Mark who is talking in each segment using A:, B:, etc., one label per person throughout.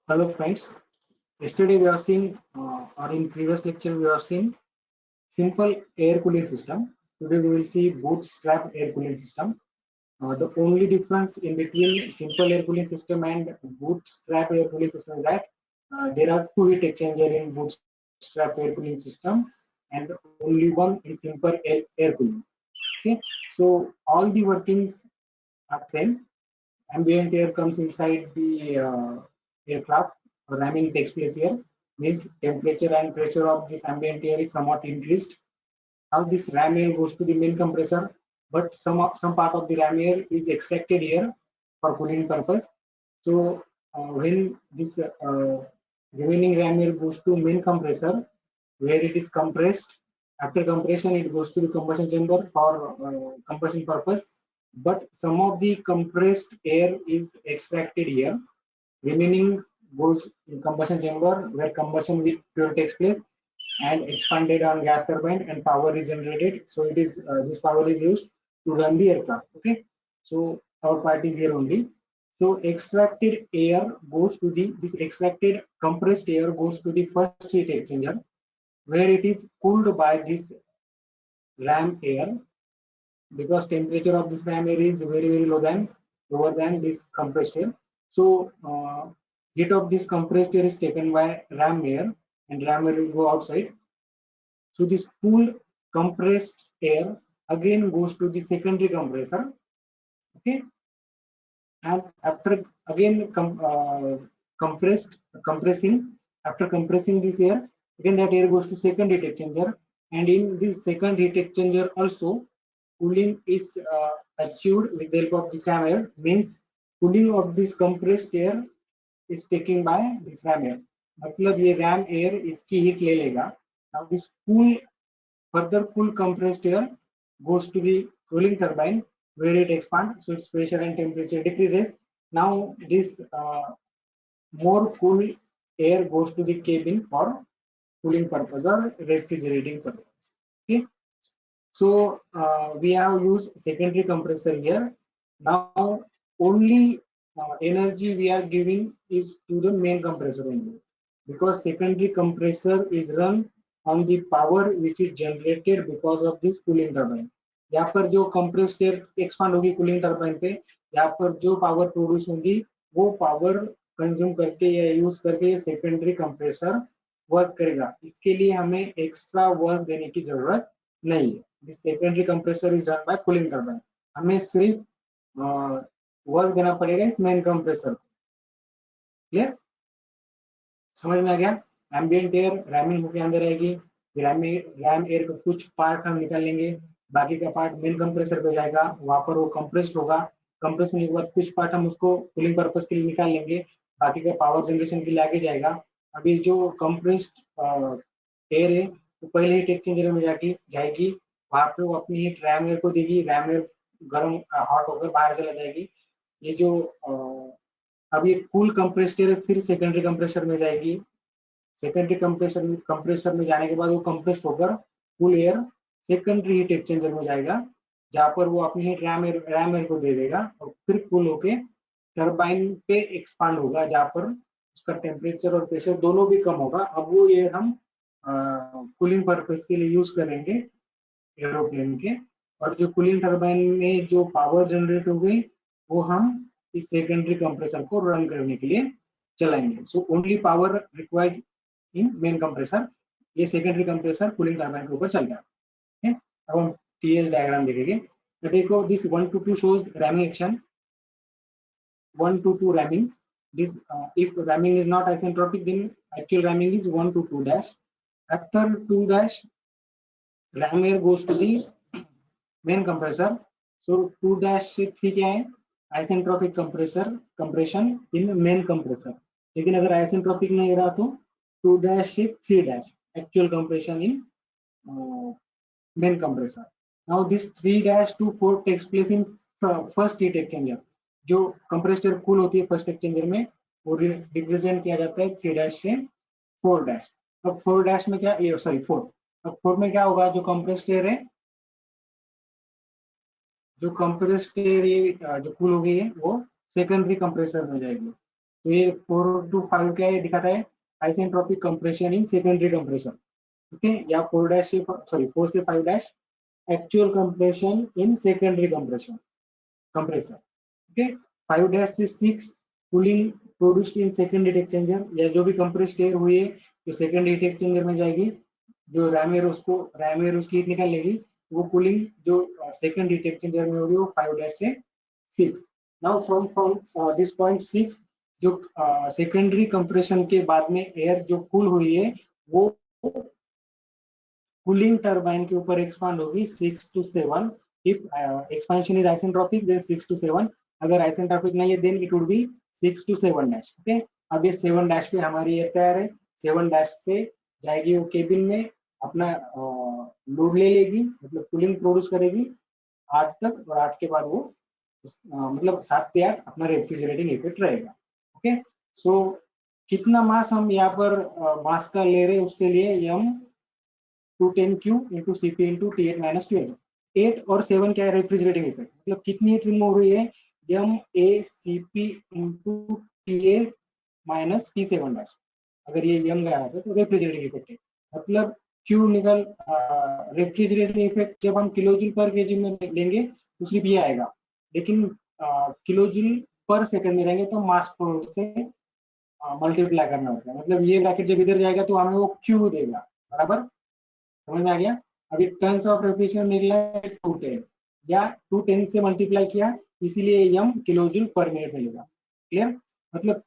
A: Hello friends, yesterday we have seen or in previous lecture we have seen simple air cooling system. Today we will see bootstrap air cooling system. The only difference in between simple air cooling system and bootstrap air cooling system is that there are two heat exchanger in bootstrap air cooling system and only one in simple air cooling. Okay, so all the workings are same. Ambient air comes inside the aircraft. Ramming takes place here. Means temperature and pressure of this ambient air is somewhat increased. Now this ram air goes to the main compressor, but some part of the ram air is extracted here for cooling purpose. So when this remaining ram air goes to main compressor, where it is compressed. After compression, it goes to the combustion chamber for combustion purpose. But some of the compressed air is extracted here. Remaining goes in combustion chamber where combustion with fuel takes place and expanded on gas turbine and power is generated. So it is this power is used to run the aircraft. Okay. So our part is here only. So extracted air goes to the this extracted compressed air goes to the first heat exchanger where it is cooled by this ram air because temperature of this ram air is very lower than this compressed air. So heat of this compressed air is taken by ram air and ram air will go outside. So this cooled compressed air again goes to the secondary compressor. Okay, and after again compressing after compressing this air, again that air goes to second heat exchanger, and in this second heat exchanger also cooling is achieved with the help of this ram air. Means cooling of this compressed air is taken by this ram air. मतलब ये ram air इसकी heat ले लेगा. Now this further cool compressed air goes to the cooling turbine where it expands, so its pressure and temperature decreases. Now this more cool air goes to the cabin for cooling purpose or refrigerating purpose. Okay, so we have used secondary compressor here. Now only energy we are giving is to the main compressor only, because secondary compressor is run on the power which is generated because of this cooling turbine. यहाँ पर जो compressed air expand होगी cooling turbine पे, यहाँ पर जो power produce होगी वो power consume करके या use करके ये secondary compressor work करेगा. इसके लिए हमें extra work देने की जरूरत नहीं है. This secondary compressor is run by cooling turbine. हमें सिर्फ वर्क देना पड़ेगा इस मेन कंप्रेसर को. क्लियर, समझ में आ गया. एम्बिएंट एयर रैमिंग होके अंदर आएगी. रैम एयर का कुछ पार्ट हम निकाल लेंगे, बाकी का पार्ट मेन कंप्रेसर पे जाएगा, वहां पर वो कंप्रेस्ड होगा. कंप्रेस होने के बाद कुछ पार्ट हम उसको कूलिंग पर्पस के लिए निकाल लेंगे, बाकी का पावर जनरेशन के लिए आगे जाएगा. अभी जो कंप्रेस्ड एयर है वो पहले हीट एक्सचेंजर में जाएगी, वहां पे वो अपनी हीट रैम एयर को देगी. रैम एयर गर्म हॉट होकर बाहर चला जाएगी. ये जो अब ये कूल कंप्रेस्ड एयर फिर सेकेंडरी कंप्रेसर में जाएगी. सेकेंडरी कंप्रेसर में जाने के बाद वो कंप्रेस होकर cool air secondary heat exchanger में जाएगा, जहां पर वो अपनी हीट रैम एयर को दे देगा और फिर कूल होके टरबाइन पे एक्सपांड होगा, जहां पर उसका टेम्परेचर और प्रेशर दोनों भी कम होगा. अब वो एयर हम कूलिंग पर्पस के लिए यूज करेंगे एरोप्लेन के, और जो कूलिंग टरबाइन में जो पावर जनरेट हो गई वो हम इस सेकेंडरी कंप्रेसर को रन करने के लिए चलाएंगे. So only power required in main compressor. ये सेकेंडरी कंप्रेसर कूलिंग टरबाइन के ऊपर चल रहा है. अब हम टीएस डायग्राम देखेंगे. तो देखो this 1 to 2 shows ramming action. 1 to 2 ramming. This if ramming is not isentropic, then actual ramming is 1 to 2 dash. After 2 dash, ram air goes to the main compressor. So 2 dash से 3 क्या है? Isentropic compression in main compressor. लेकिन अगर isentropic नहीं रहा तो 2 dash से 3 dash actual compression in main compressor. Now this 3 dash to 4 takes place in first heat exchanger. जो compressed air cool होती है फर्स्ट एक्सचेंजर में, वो रिप्रेजेंट किया जाता है 3 dash से 4 dash. अब 4 dash में क्या, ये सॉरी 4, अब 4 में क्या होगा, जो compressed air है, जो compressed air ये जो कूल हो गई है वो सेकेंडरी कंप्रेसर में जाएगी. तो ये 4 to 5 क्या है दिखाता है, isentropic compression in secondary compression, okay, या 4 डैश से सॉरी 4 से 5 dash actual compression in secondary compression compressor, okay. 5 dash से 6 cooling produced in second heat exchanger, या जो भी कंप्रेस्ड एयर हुई है जो सेकेंड हीट एक्सचेंजर में जाएगी, जो रैम एयर उसकी हीट निकाल लेगी, वो कूलिंग जो सेकेंड हीट एक्सचेंजर में होगी वो 5 डैश से 6। नाउ फ्रॉम दिस पॉइंट 6 जो सेकेंडरी कंप्रेशन के बाद में एयर जो कूल हुई है वो कूलिंग टरबाइन के ऊपर एक्सपांड होगी 6 to 7। If expansion is isentropic then 6 to 7, अगर आइसेंट्रोपिक नहीं है then it would be 6 to 7 dash, okay. अब ये 7 डैश पे हमारी एयर तैयार है, 7 डैश से जाएगी वो केबिन में, अपना लोड ले लेगी, मतलब कूलिंग प्रोड्यूस करेगी 8 तक, और 8 के बाद वो मतलब 7 से 8 अपना रेफ्रिजरेटिंग इफेक्ट रहेगा, ओके। सो कितना मास हम यहाँ पर मास का ले रहे हैं उसके लिए m 210Q into Cp into T8 minus T8, 8 और 7 क्या है रेफ्रिजरेटिंग इफेक्ट, मतलब कितनी हीट रिमूव हुई है MACP into T8 minus T7 dash, अगर ये m गया है तो रेफ्रिजरेटिंग इफेक्ट है, मतलब Q निकल रेफ्रिजरेटिंग इफेक्ट जब हम किलोजूल पर केजी में लेंगे तो सिर्फ ये आएगा, लेकिन किलोजूल पर सेकंड में रहेंगे तो मास फ्लो से मल्टीप्लाई करना होता है, मतलब ये ब्रैकेट जब इधर जाएगा तो हमें वो Q देगा, बराबर, समझ में आ गया। अभी टन्स ऑफ रेफ्रिजरेशन निकला है 210, या 210 से मल्टीप्लाई किया इसीलिए m किलोजूल पर मिनट मिलेगा, क्लियर। मतलब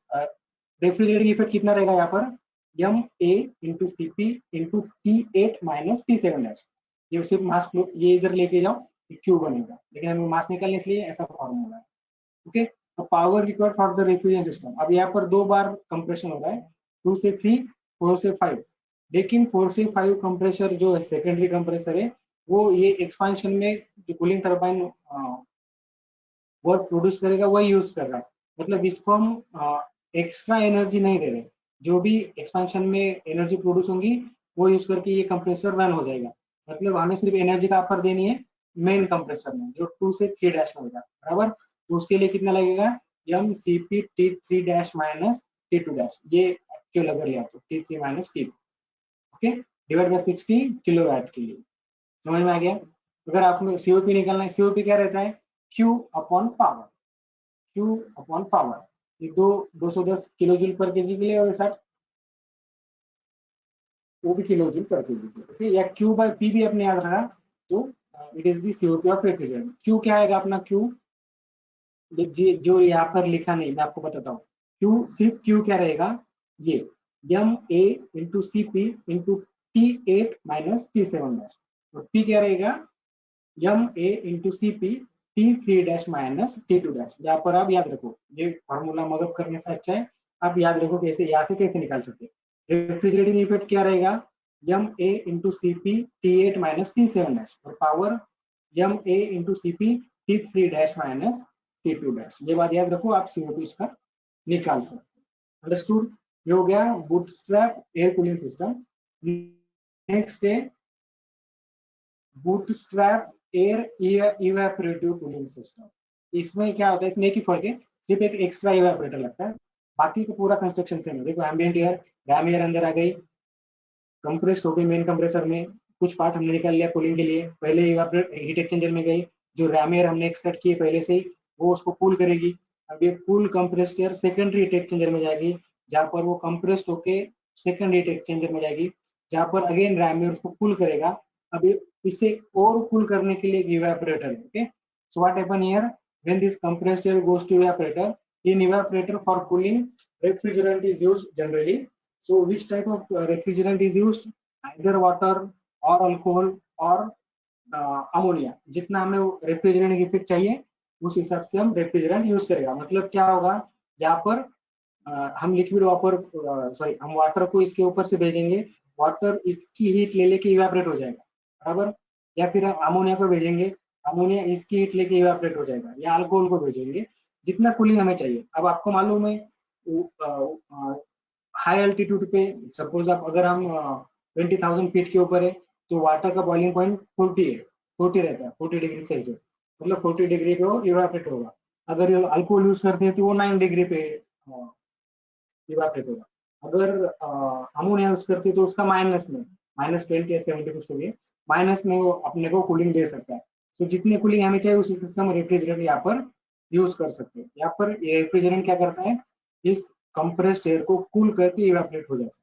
A: रेफ्रिजरेटिंग इफेक्ट कितना रहेगा यहाँ पर m a into Cp into T8 minus T7 dash, ये सिर्फ मास फ्लो ये इधर लेके जाओ Q बनेगा, लेकिन हमें मास निकालने इसलिए ऐसा फॉर्मूला है, ओके। तो power required for the refrigeration system, अब यहाँ पर 2 बार कंप्रेशन हो रहा है, 2 से 3 4 से 5, लेकिन 4 से 5 कंप्रेसर जो सेकेंडरी कंप्रेसर है वो ये एक्सपांशन में जो कूलिंग टरबाइन वर्क प्रोड्यूस करेगा वही यूज कर रहा है, मतलब इसको हम एक्स्ट्रा एनर्जी नहीं दे रहे, जो भी एक्सपांशन में एनर्जी प्रोड्यूस होगी वो यूज करके ये कंप्रेसर रन हो जाएगा, मतलब हमें सिर्फ एनर्जी का पर देनी है मेन कंप्रेसर में जो 2 से 3 डैश में होगा, बराबर। तो उसके लिए कितना लगेगा MCP T3 dash minus T2 dash, ये एक्चुअल अगर लिया तो T3 minus T2, okay, divide by 60 kilowatt के लिए, समझ में आ गया। अगर आपको सीओपी निकालना है, सीओपी क्या रहता है Q upon power, Q upon power, ये 210 किलो जूल पर केजी के लिए और 60 वो भी किलो जूल पर केजी के, ओके, या Q बाय P भी अपने याद रखा, तो it is the COP of refrigerant. Q क्या आएगा अपना Q, जो यहाँ पर लिखा नहीं मैं आपको बताता हूँ, Q सिर्फ Q क्या रहेगा, ये MA into CP into T8 minus T7 dash, और P क्या रहेगा MA into CP T3 dash minus T2 dash. यहाँ पर आप याद रखो, ये फॉर्मूला मदद करने से अच्छा है आप याद रखो कैसे यहाँ से कैसे निकाल सकते हैं। रेफ्रिजरेटिंग इफेक्ट क्या रहेगा MA into CP T8 minus T7 dash, और power MA into CP T3 dash minus T2 dash, ये बात याद रखो, आप सीओपी इसका निकाल सकते हैं, अंडरस्टूड। ये हो गया bootstrap air cooling system. Next है bootstrap air evaporative cooling system. इसमें क्या होता है, इसमें एक ही फर्क है, सिर्फ एक एक्स्ट्रा इवेपोरेटर लगता है, बाकी का पूरा कंस्ट्रक्शन सेम है। देखो एम्बिएंट एयर, रैम एयर अंदर आ गई, कंप्रेस्ड हो गई मेन कंप्रेसर में, कुछ पार्ट हमने निकाल लिया कूलिंग के लिए, पहले इवेपोरेट हीट एक्सचेंजर में गई, जो रैम एयर हमने एक्सट्रैक्ट किए पहले से ही वो उसको कूल करेगी। अब ये cool compressed air secondary heat exchanger में जाएगी, जहाँ पर वो कंप्रेस्ड होके सेकेंड हीट एक्सचेंजर में जाएगी, जहाँ पर अगेन रैम एयर उसको कूल करेगा। अब इसे और कूल करने के लिए इवेपोरेटर है, okay. So what happen here when this compressed air goes to evaporator, in evaporator for cooling refrigerant is used generally. So which type of refrigerant is used, either water or alcohol or ammonia, जितना हमें refrigerant की effect चाहिए उस हिसाब से हम refrigerant use करेगा। मतलब क्या होगा यहाँ पर हम लिक्विड वाटर सॉरी हम वाटर को इसके ऊपर से भेजेंगे, वाटर इसकी हीट ले लेके इवेपोरेट हो जाएगा, बराबर, या फिर हम अमोनिया को भेजेंगे, अमोनिया इसकी हीट लेके इवेपोरेट हो जाएगा, या अल्कोहल को भेजेंगे, जितना कूलिंग हमें चाहिए। अब आपको मालूम है हाई अल्टीट्यूड पे सपोज आप अगर हम 20,000 फीट के ऊपर है तो वाटर का बॉइलिंग पॉइंट 40 है, 40 रहता है, 40 डिग्री सेल्सियस, मतलब 40 डिग्री पे वो इवेपोरेट होगा। अगर अल्कोहल यूज करते हैं तो वो 9 डिग्री पे इवापोरेट होगा। अगर अमोनिया यूज करते तो उसका माइनस में, -20 या 70 कुछ तो भी माइनस में वो अपने को कूलिंग दे सकता है। तो जितनी कूलिंग हमें चाहिए उसी से हम रेफ्रिजरेटर यहाँ पर यूज कर सकते हैं। यहाँ पर ये रेफ्रिजरेंट क्या करता है, इस कंप्रेस्ड एयर को कूल करके इवापोरेट हो जाता है।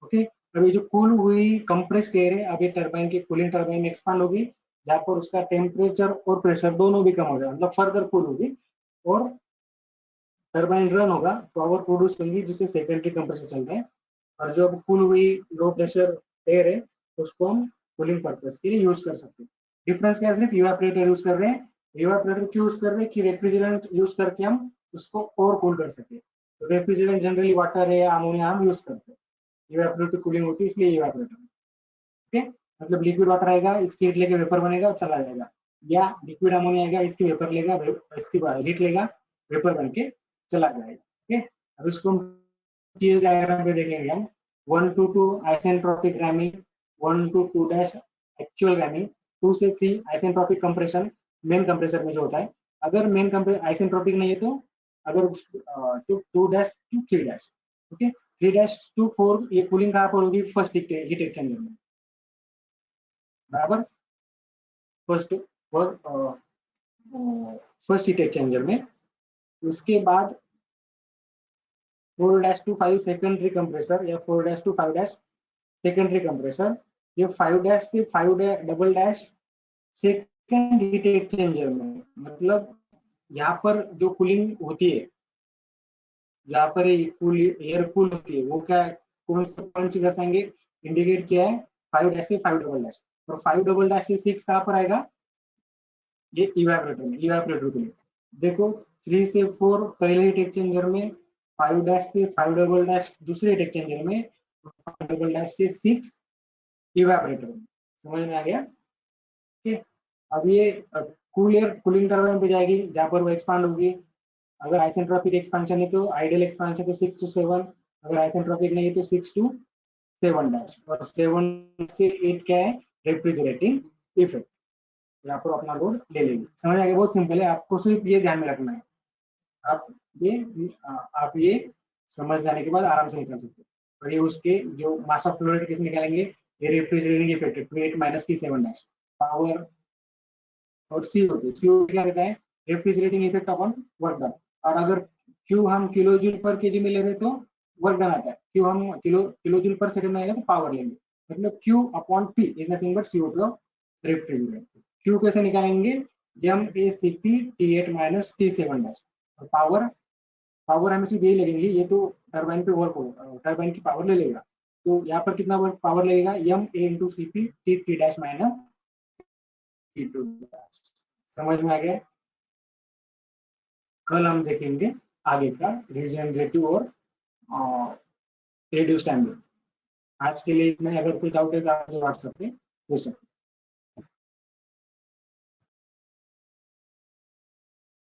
A: ओके, अभी जो कूल हुई कंप्रेस्ड एयर है, अभी टरबाइन की कूलिंग टरबाइन में एक्सपांड होगी, जहाँ पर उसका टेम्परेचर और प्रेशर दोनों भी कम हो जाए, मतलब फर्दर कूल होगी और टरबाइन रन होगा, पावर प्रोड्यूस होंगी, जिससे सेकेंडरी कंप्रेसर चलता है। और जो अब कूल हुई लो प्रेशर एयर है उसको हम कूलिंग पर्पस के लिए यूज कर सकते हैं। डिफरेंस क्या है, सिर्फ इवापोरेटर यूज कर रहे हैं। इवापोरेटर क्यों यूज कर रहे हैं कि रेफ्रिजरेंट यूज करके हम उसको और कूल कर सके। तो रेफ्रिजरेंट जनरली वाटर है या अमोनिया हम यूज करते हैं, इवापोरेटर कूलिंग होती है इसलिए इवापोरेटर। ओके, मतलब लिक्विड वाटर आएगा, इसकी हीट लेके वेपर बनेगा और चला जाएगा, या लिक्विड अमोनिया आएगा, इसकी वेपर लेगा, इसकी हीट लेगा, वेपर बन के चला जाएगा। ओके, अब इसको हम टीएस डायग्राम पे देखेंगे हम। 1 to 2 isentropic rhyming, 1 to 2 dash actual rhyming, 2 से 3 आइसेंट्रोपिक कंप्रेशन, मेन कंप्रेसर में जो होता है। अगर मेन कंप्रेसर आइसेंट्रोपिक नहीं है तो अगर तो 2 dash to 3 dash. Okay, 3 dash to 4 ये कूलिंग कहाँ पर होगी, फर्स्ट हीट एक्सचेंजर में, बराबर। फर्स्ट फर्स्ट हीट एक्सचेंजर में। उसके बाद 4 डैश टू 5 सेकेंडरी कंप्रेसर या 4 dash to 5 dash secondary compressor. ये 5 डैश से 5 double dash second heat exchanger में, मतलब यहाँ पर जो कूलिंग होती है, यहाँ पर एयर कूल होती है, वो क्या कौन से पॉइंट से दर्शाएंगे, इंडिकेट किया है 5 डैश से 5 डबल डैश। और 5 डबल डैश से 6 कहाँ पर आएगा, ये इवेपोरेटर में, इवेपोरेटर के लिए। देखो 3 से 4 पहले हीट एक्सचेंजर में, 5 डैश से 5 डबल डैश दूसरे हीट एक्सचेंजर में, 5 डबल डैश से 6 इवेपोरेटर में। समझ में आ गया? ठीक, अब ये कूल एयर कूलिंग टरबाइन पे जाएगी, जहां पर वो एक्सपांड होगी। अगर आइसेंट्रोपिक एक्सपेंशन है तो आइडियल एक्सपेंशन तो 6 to 7, अगर आइसेंट्रोपिक नहीं है तो 6 to 7 डैश, और 7 से 8 क्या है, रेफ्रिजरेटिंग इफेक्ट। यहाँ पर अपना लोड ले लेंगे। समझ आ गया? बहुत सिंपल है, आपको सिर्फ ये ध्यान में रखना है। आप ये समझ जाने के बाद आराम से निकाल सकते हैं। और ये उसके जो मास ऑफ फ्लूइड कैसे निकालेंगे, ये रेफ्रिजरेटिंग इफेक्ट 2 8 माइनस की 7 डैश पावर। और CO क्या रहता है, refrigerating effect upon work done. और अगर Q हम किलो जूल पर केजी में ले रहे तो वर्क डन आता है, Q हम किलो जूल पर सेकंड में आएगा तो पावर लेंगे। मतलब Q upon P is nothing but CO2 of refrigerant. Q कैसे निकालेंगे, MACP T8 minus T7 dash. और पावर हमें सिर्फ यही लगेंगे, ये तो टरबाइन पे वर्क होगा, टरबाइन की पावर ले लेगा। तो यहाँ पर कितना वर्क पावर लगेगा, MA into CP T3 dash minus T2 dash. समझ में आ गया? कल हम देखेंगे आगे का रीजनरेटिव और रिड्यूस टाइम। आज के लिए इतना, अगर कोई डाउट है तो आप व्हाट्सएप पे पूछ सकते हैं।